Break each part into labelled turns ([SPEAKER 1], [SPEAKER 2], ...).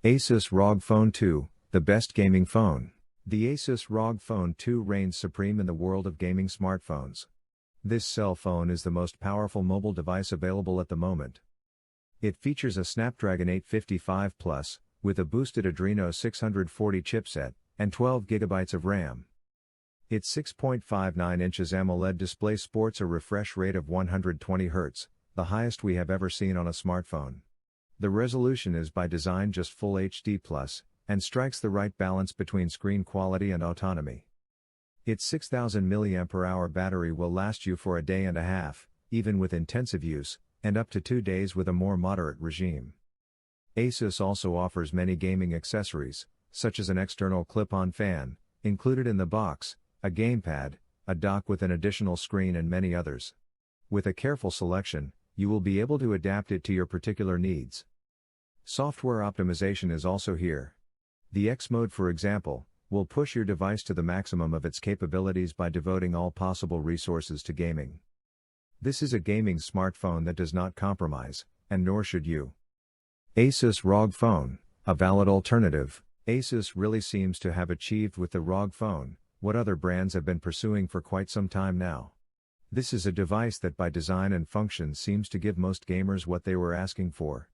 [SPEAKER 1] Asus ROG Phone 2, the best gaming phone. The Asus ROG Phone 2 reigns supreme in the world of gaming smartphones. This cell phone is the most powerful mobile device available at the moment. It features a Snapdragon 855 Plus, with a boosted Adreno 640 chipset, and 12 GB of RAM. Its 6.59 inches AMOLED display sports a refresh rate of 120 Hz, the highest we have ever seen on a smartphone. The resolution is by design just Full HD+, and strikes the right balance between screen quality and autonomy. Its 6000 mAh battery will last you for a day and a half, even with intensive use, and up to 2 days with a more moderate regime. Asus also offers many gaming accessories, such as an external clip-on fan, included in the box, a gamepad, a dock with an additional screen and many others. With a careful selection, you will be able to adapt it to your particular needs. Software optimization is also here. The X mode, for example, will push your device to the maximum of its capabilities by devoting all possible resources to gaming. This is a gaming smartphone that does not compromise, and nor should you. Asus ROG Phone, a valid alternative. Asus really seems to have achieved with the ROG Phone what other brands have been pursuing for quite some time now. This is a device that by design and function seems to give most gamers what they were asking for.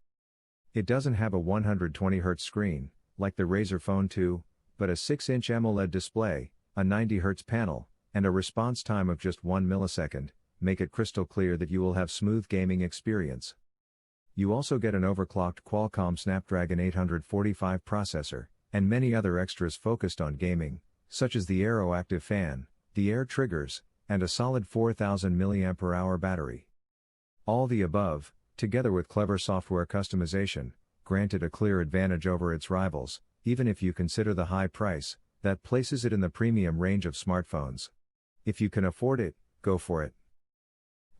[SPEAKER 1] It doesn't have a 120 Hz screen, like the Razer Phone 2, but a 6-inch AMOLED display, a 90 Hz panel, and a response time of just 1 millisecond, make it crystal clear that you will have smooth gaming experience. You also get an overclocked Qualcomm Snapdragon 845 processor, and many other extras focused on gaming, such as the Aero Active fan, the Air triggers, and a solid 4000 mAh battery. All the above, together with clever software customization, granted a clear advantage over its rivals, even if you consider the high price that places it in the premium range of smartphones. If you can afford it, go for it.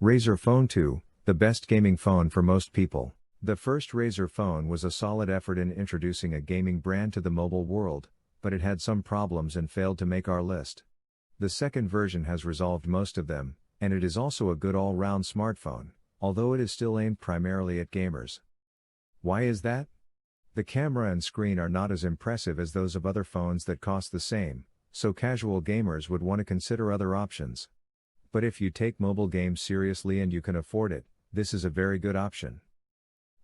[SPEAKER 1] Razer Phone 2, the best gaming phone for most people. The first Razer phone was a solid effort in introducing a gaming brand to the mobile world, but it had some problems and failed to make our list. The second version has resolved most of them, and it is also a good all-round smartphone, although it is still aimed primarily at gamers. Why is that? The camera and screen are not as impressive as those of other phones that cost the same, so casual gamers would want to consider other options. But if you take mobile games seriously and you can afford it, this is a very good option.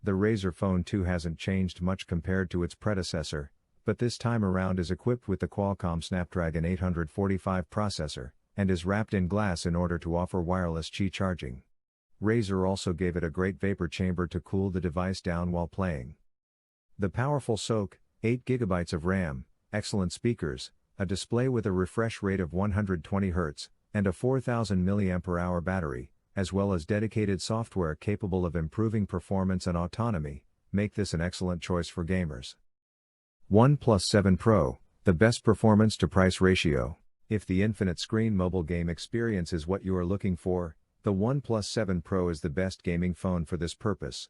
[SPEAKER 1] The Razer Phone 2 hasn't changed much compared to its predecessor, but this time around is equipped with the Qualcomm Snapdragon 845 processor, and is wrapped in glass in order to offer wireless Qi charging. Razer also gave it a great vapor chamber to cool the device down while playing. The powerful SoC, 8 GB of RAM, excellent speakers, a display with a refresh rate of 120 Hz, and a 4000 mAh battery, as well as dedicated software capable of improving performance and autonomy, make this an excellent choice for gamers. OnePlus 7 Pro, the best performance to price ratio. If the infinite screen mobile game experience is what you are looking for, the OnePlus 7 Pro is the best gaming phone for this purpose.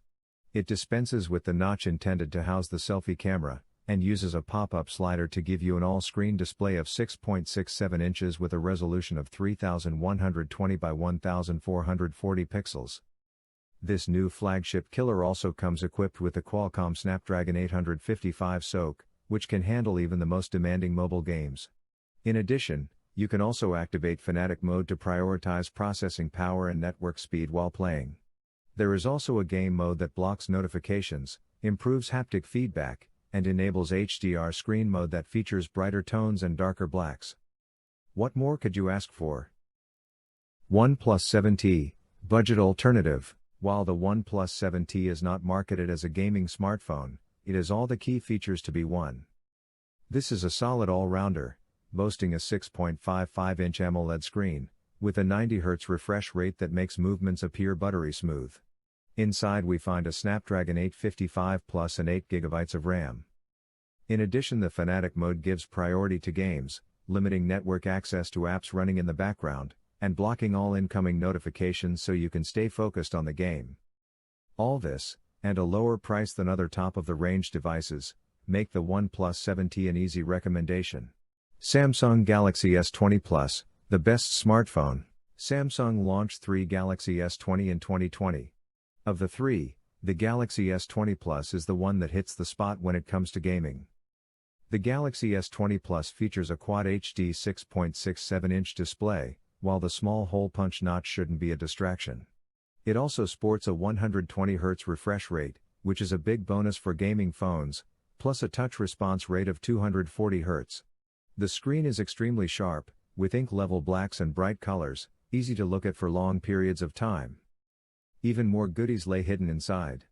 [SPEAKER 1] It dispenses with the notch intended to house the selfie camera, and uses a pop-up slider to give you an all-screen display of 6.67 inches with a resolution of 3120 by 1440 pixels. This new flagship killer also comes equipped with the Qualcomm Snapdragon 855 SoC, which can handle even the most demanding mobile games. In addition, you can also activate Fanatic mode to prioritize processing power and network speed while playing. There is also a game mode that blocks notifications, improves haptic feedback, and enables HDR screen mode that features brighter tones and darker blacks. What more could you ask for? OnePlus 7T, budget alternative. While the OnePlus 7T is not marketed as a gaming smartphone, it has all the key features to be one. This is a solid all-rounder, boasting a 6.55-inch AMOLED screen, with a 90 Hz refresh rate that makes movements appear buttery smooth. Inside we find a Snapdragon 855 Plus and 8 GB of RAM. In addition, the Fanatic mode gives priority to games, limiting network access to apps running in the background, and blocking all incoming notifications so you can stay focused on the game. All this, and a lower price than other top-of-the-range devices, make the OnePlus 7T an easy recommendation. Samsung Galaxy S20 Plus, the best smartphone. Samsung launched 3 Galaxy S20 in 2020. Of the three, The Galaxy S20 Plus is the one that hits the spot when it comes to gaming. The Galaxy S20 Plus features a Quad HD 6.67-inch display, while the small hole punch notch shouldn't be a distraction. It also sports a 120Hz refresh rate, which is a big bonus for gaming phones, plus a touch response rate of 240Hz. The screen is extremely sharp, with ink-level blacks and bright colors, easy to look at for long periods of time. Even more goodies lay hidden inside.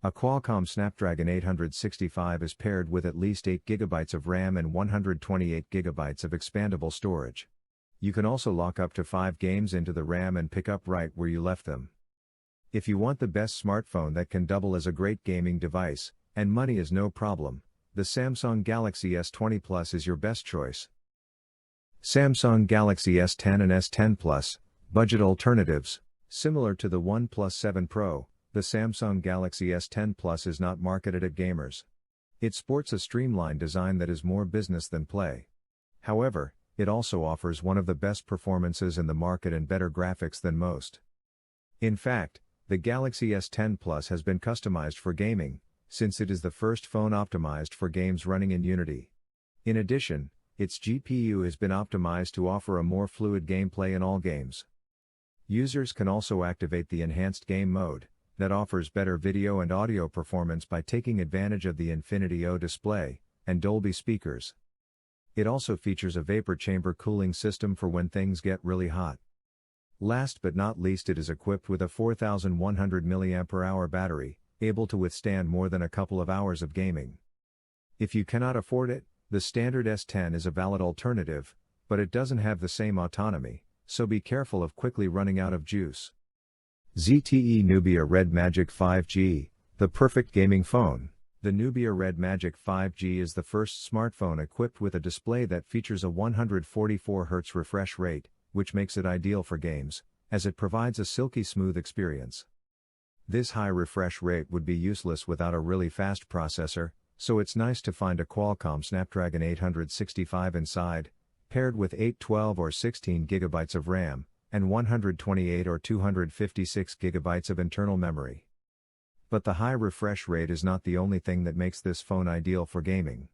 [SPEAKER 1] A Qualcomm Snapdragon 865 is paired with at least 8GB of RAM and 128GB of expandable storage. You can also lock up to 5 games into the RAM and pick up right where you left them. If you want the best smartphone that can double as a great gaming device, and money is no problem, the Samsung Galaxy S20 Plus is your best choice. Samsung Galaxy S10 and S10 Plus, budget alternatives. Similar to the OnePlus 7 Pro, the Samsung Galaxy S10 Plus is not marketed at gamers. It sports a streamlined design that is more business than play. However, it also offers one of the best performances in the market and better graphics than most. In fact, the Galaxy S10 Plus has been customized for gaming, since it is the first phone optimized for games running in Unity. In addition, its GPU has been optimized to offer a more fluid gameplay in all games. Users can also activate the Enhanced Game Mode, that offers better video and audio performance by taking advantage of the Infinity O display and Dolby speakers. It also features a vapor chamber cooling system for when things get really hot. Last but not least, it is equipped with a 4100 mAh battery, able to withstand more than a couple of hours of gaming. If you cannot afford it, the standard S10 is a valid alternative, but it doesn't have the same autonomy, so be careful of quickly running out of juice. ZTE Nubia Red Magic 5G, the perfect gaming phone. The Nubia Red Magic 5G is the first smartphone equipped with a display that features a 144Hz refresh rate, which makes it ideal for games, as it provides a silky smooth experience. This high refresh rate would be useless without a really fast processor, so it's nice to find a Qualcomm Snapdragon 865 inside, paired with 8, 12 or 16 GB of RAM, and 128 or 256 GB of internal memory. But the high refresh rate is not the only thing that makes this phone ideal for gaming.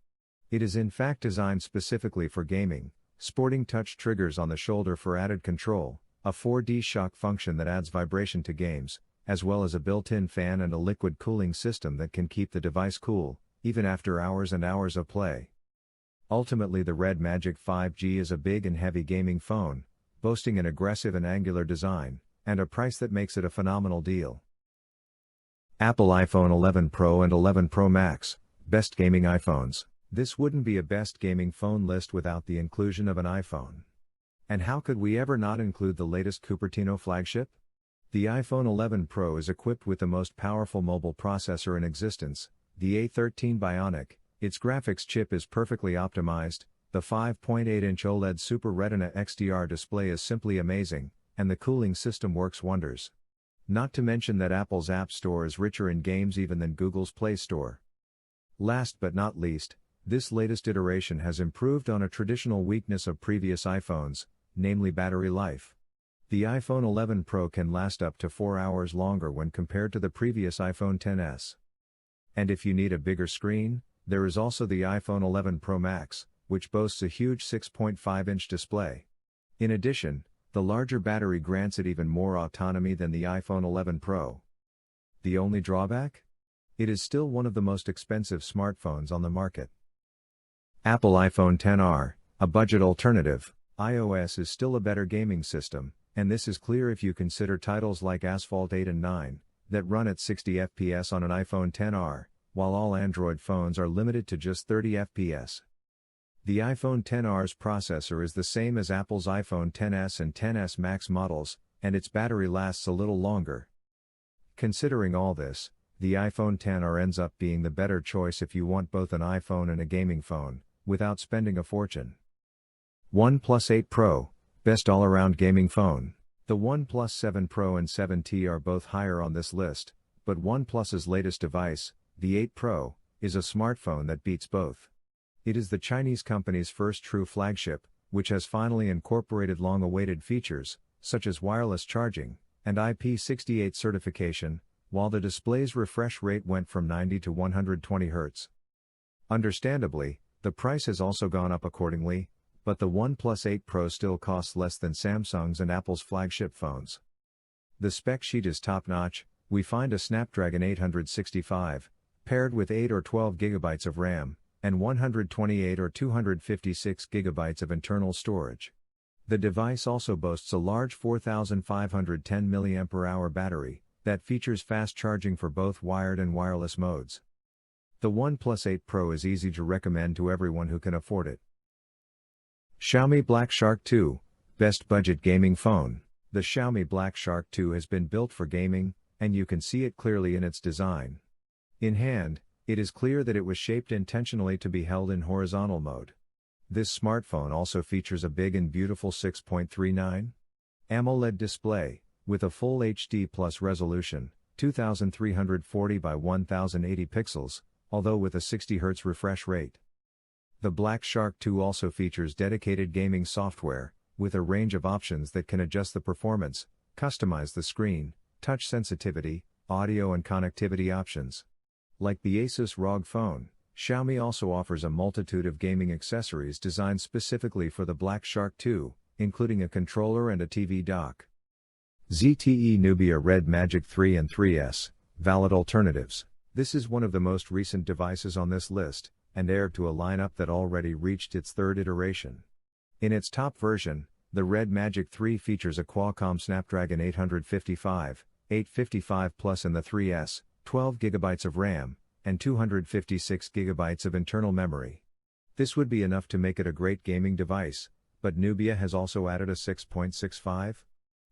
[SPEAKER 1] It is in fact designed specifically for gaming, sporting touch triggers on the shoulder for added control, a 4D shock function that adds vibration to games, as well as a built-in fan and a liquid cooling system that can keep the device cool, even after hours and hours of play. Ultimately, the Red Magic 5G is a big and heavy gaming phone, boasting an aggressive and angular design, and a price that makes it a phenomenal deal. Apple iPhone 11 Pro and 11 Pro Max, best gaming iPhones. This wouldn't be a best gaming phone list without the inclusion of an iPhone. And how could we ever not include the latest Cupertino flagship? The iPhone 11 Pro is equipped with the most powerful mobile processor in existence, the A13 Bionic. Its graphics chip is perfectly optimized, the 5.8-inch OLED Super Retina XDR display is simply amazing, and the cooling system works wonders. Not to mention that Apple's App Store is richer in games even than Google's Play Store. Last but not least, this latest iteration has improved on a traditional weakness of previous iPhones, namely battery life. The iPhone 11 Pro can last up to 4 hours longer when compared to the previous iPhone XS. And if you need a bigger screen, there is also the iPhone 11 Pro Max, which boasts a huge 6.5-inch display. In addition, the larger battery grants it even more autonomy than the iPhone 11 Pro. The only drawback? It is still one of the most expensive smartphones on the market. Apple iPhone XR, a budget alternative. iOS is still a better gaming system, and this is clear if you consider titles like Asphalt 8 and 9, that run at 60 FPS on an iPhone XR, while all Android phones are limited to just 30 FPS. The iPhone XR's processor is the same as Apple's iPhone XS and XS Max models, and its battery lasts a little longer. Considering all this, the iPhone XR ends up being the better choice if you want both an iPhone and a gaming phone, without spending a fortune. OnePlus 8 Pro, best all-around gaming phone. The OnePlus 7 Pro and 7T are both higher on this list, but OnePlus's latest device, the 8 Pro, is a smartphone that beats both. It is the Chinese company's first true flagship, which has finally incorporated long-awaited features, such as wireless charging, and IP68 certification, while the display's refresh rate went from 90 to 120 Hz. Understandably, the price has also gone up accordingly, but the OnePlus 8 Pro still costs less than Samsung's and Apple's flagship phones. The spec sheet is top-notch. We find a Snapdragon 865, paired with 8 or 12 GB of RAM, and 128 or 256 GB of internal storage. The device also boasts a large 4510 mAh battery that features fast charging for both wired and wireless modes. The OnePlus 8 Pro is easy to recommend to everyone who can afford it. Xiaomi Black Shark 2, Best Budget Gaming Phone. The Xiaomi Black Shark 2 has been built for gaming, and you can see it clearly in its design. In hand, it is clear that it was shaped intentionally to be held in horizontal mode. This smartphone also features a big and beautiful 6.39 AMOLED display, with a full HD Plus resolution, 2340 by 1080 pixels, although with a 60 Hz refresh rate. The Black Shark 2 also features dedicated gaming software, with a range of options that can adjust the performance, customize the screen, touch sensitivity, audio and connectivity options. Like the Asus ROG Phone, Xiaomi also offers a multitude of gaming accessories designed specifically for the Black Shark 2, including a controller and a TV dock. ZTE Nubia Red Magic 3 and 3S, valid alternatives. This is one of the most recent devices on this list, and heir to a lineup that already reached its third iteration. In its top version, the Red Magic 3 features a Qualcomm Snapdragon 855, 855 Plus in the 3S, 12 GB of RAM, and 256 GB of internal memory. This would be enough to make it a great gaming device, but Nubia has also added a 6.65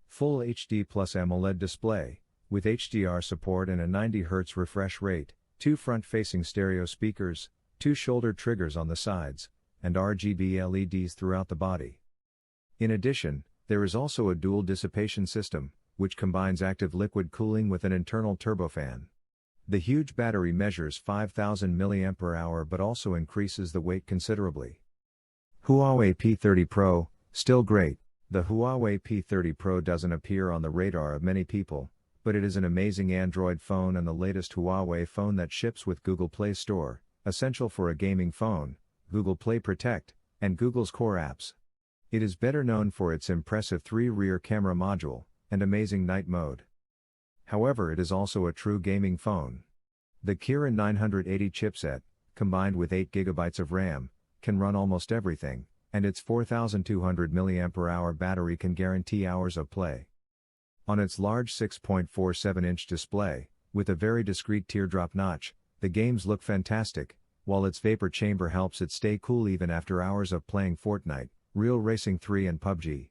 [SPEAKER 1] Full HD Plus AMOLED display, with HDR support and a 90 Hz refresh rate, 2 front-facing stereo speakers, 2 shoulder triggers on the sides, and RGB LEDs throughout the body. In addition, there is also a dual dissipation system, which combines active liquid cooling with an internal turbofan. The huge battery measures 5000 mAh but also increases the weight considerably. Huawei P30 Pro, still great. The Huawei P30 Pro doesn't appear on the radar of many people, but it is an amazing Android phone and the latest Huawei phone that ships with Google Play Store, essential for a gaming phone, Google Play Protect, and Google's core apps. It is better known for its impressive 3 rear camera module and amazing night mode. However, it is also a true gaming phone. The Kirin 980 chipset, combined with 8 GB of RAM, can run almost everything, and its 4200 mAh battery can guarantee hours of play. On its large 6.47-inch display, with a very discreet teardrop notch, the games look fantastic, while its vapor chamber helps it stay cool even after hours of playing Fortnite, Real Racing 3 and PUBG.